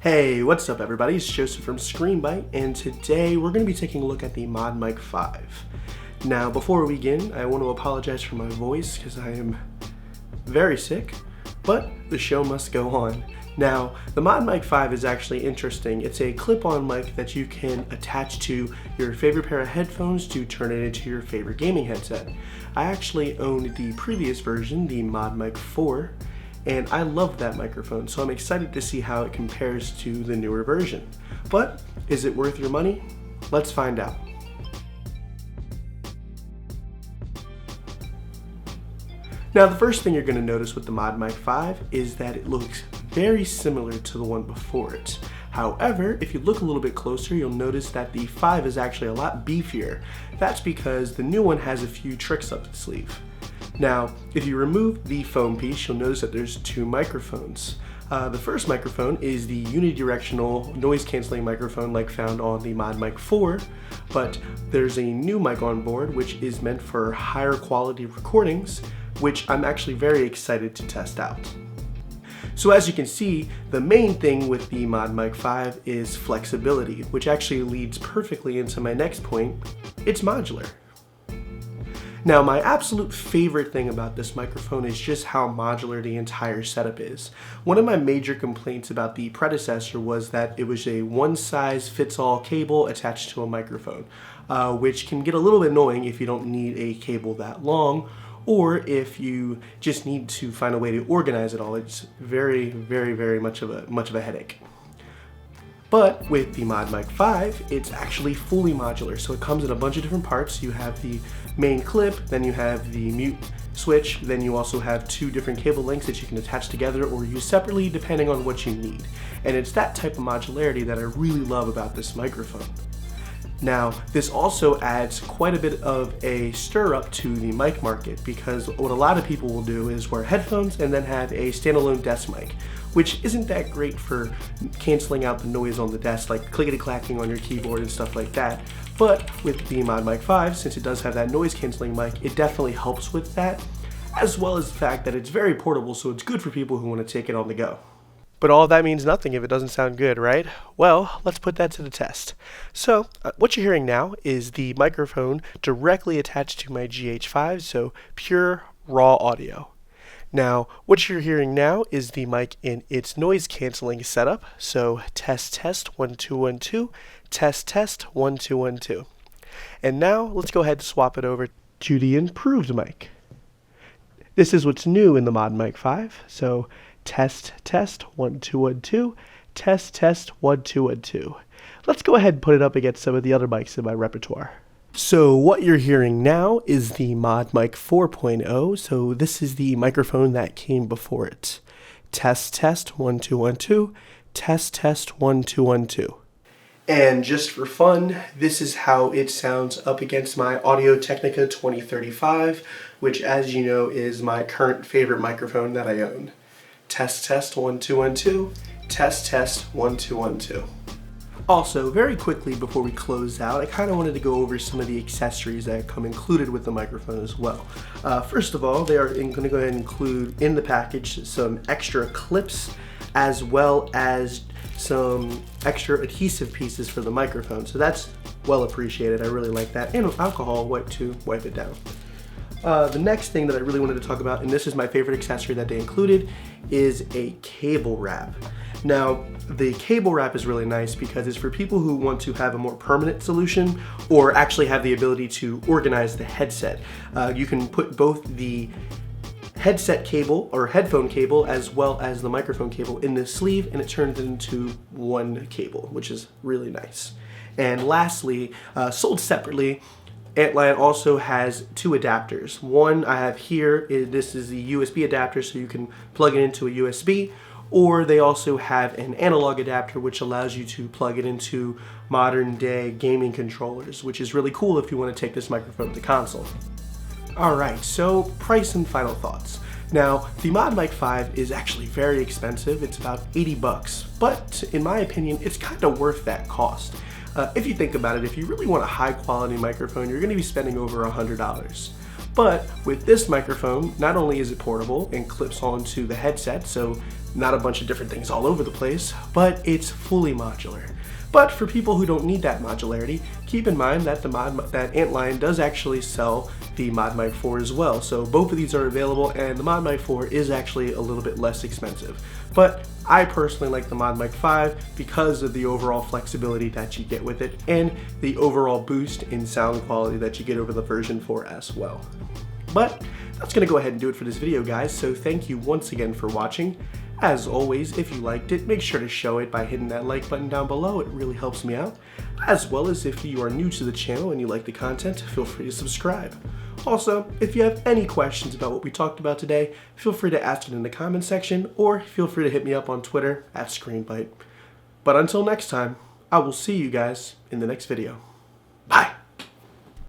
Hey, what's up everybody? It's Joseph from Screenbite, and today we're going to be taking a look at the ModMic 5. Now, before we begin, I want to apologize for my voice because I am very sick, but the show must go on. Now, the ModMic 5 is actually interesting. It's a clip-on mic that you can attach to your favorite pair of headphones to turn it into your favorite gaming headset. I actually owned the previous version, the ModMic 4, and I love that microphone, so I'm excited to see how it compares to the newer version. But is it worth your money? Let's find out. Now, the first thing you're going to notice with the ModMic 5 is that it looks very similar to the one before it. However, if you look a little bit closer, you'll notice that the 5 is actually a lot beefier. That's because the new one has a few tricks up its sleeve. Now, if you remove the foam piece, you'll notice that there's two microphones. The first microphone is the uni-directional noise canceling microphone like found on the ModMic 4, but there's a new mic on board which is meant for higher quality recordings, which I'm actually very excited to test out. So as you can see, the main thing with the ModMic 5 is flexibility, which actually leads perfectly into my next point. It's modular. Now, my absolute favorite thing about this microphone is just how modular the entire setup is. One of my major complaints about the predecessor was that it was a one-size-fits-all cable attached to a microphone, which can get a little bit annoying if you don't need a cable that long, or if you just need to find a way to organize it all. It's very much of a headache. But with the ModMic 5, it's actually fully modular. So it comes in a bunch of different parts. You have the main clip, then you have the mute switch, then you also have two different cable lengths that you can attach together or use separately depending on what you need. And it's that type of modularity that I really love about this microphone. Now, this also adds quite a bit of a stir-up to the mic market, because what a lot of people will do is wear headphones and then have a standalone desk mic, which isn't that great for canceling out the noise on the desk, like clickety-clacking on your keyboard and stuff like that. But with the ModMic 5, since it does have that noise canceling mic, it definitely helps with that, as well as the fact that it's very portable, so it's good for people who want to take it on the go. But all that means nothing if it doesn't sound good, right? Well, let's put that to the test. So, what you're hearing now is the microphone directly attached to my GH5, so pure raw audio. Now, what you're hearing now is the mic in its noise canceling setup, so test 1 2 1 2, test 1 2 1 2. And now let's go ahead and swap it over to the improved mic. This is what's new in the ModMic 5, so test 1 2 1 2, test 1 2 1 2. Let's go ahead and put it up against some of the other mics in my repertoire. So what you're hearing now is the ModMic 4.0, so this is the microphone that came before it. Test 1 2 1 2, test 1 2 1 2. And just for fun, this is how it sounds up against my Audio-Technica 2035, which, as you know, is my current favorite microphone that I own. Test 1 2 1 2, test 1 2 1 2. Also, very quickly before we close out, I kind of wanted to go over some of the accessories that come included with the microphone as well. First of all, they are going to go ahead and include in the package some extra clips as well as some extra adhesive pieces for the microphone. So that's well appreciated. I really like that. And alcohol wipe to wipe it down. The next thing that I really wanted to talk about, and this is my favorite accessory that they included, is a cable wrap. Now, the cable wrap is really nice because it's for people who want to have a more permanent solution or actually have the ability to organize the headset. You can put both the headset cable or headphone cable as well as the microphone cable in this sleeve, and it turns into one cable, which is really nice. And lastly, sold separately, Antlion also has two adapters. One I have here, this is the USB adapter, so you can plug it into a USB, or they also have an analog adapter which allows you to plug it into modern day gaming controllers, which is really cool if you want to take this microphone to console. Alright, so price and final thoughts. Now, the ModMic 5 is actually very expensive. It's about 80 bucks, but in my opinion, it's kind of worth that cost. If you think about it, if you really want a high quality microphone, you're going to be spending over $100. But with this microphone, not only is it portable and clips onto the headset, so not a bunch of different things all over the place, but it's fully modular. But for people who don't need that modularity, keep in mind that that Antlion does actually sell the ModMic 4 as well. So both of these are available, and the ModMic 4 is actually a little bit less expensive. But I personally like the ModMic 5 because of the overall flexibility that you get with it and the overall boost in sound quality that you get over the version 4 as well. But that's going to go ahead and do it for this video, guys, so thank you once again for watching. As always, if you liked it, make sure to show it by hitting that like button down below. It really helps me out. As well as if you are new to the channel and you like the content, feel free to subscribe. Also, if you have any questions about what we talked about today, feel free to ask it in the comment section, or feel free to hit me up on Twitter @Screenbite. But until next time, I will see you guys in the next video.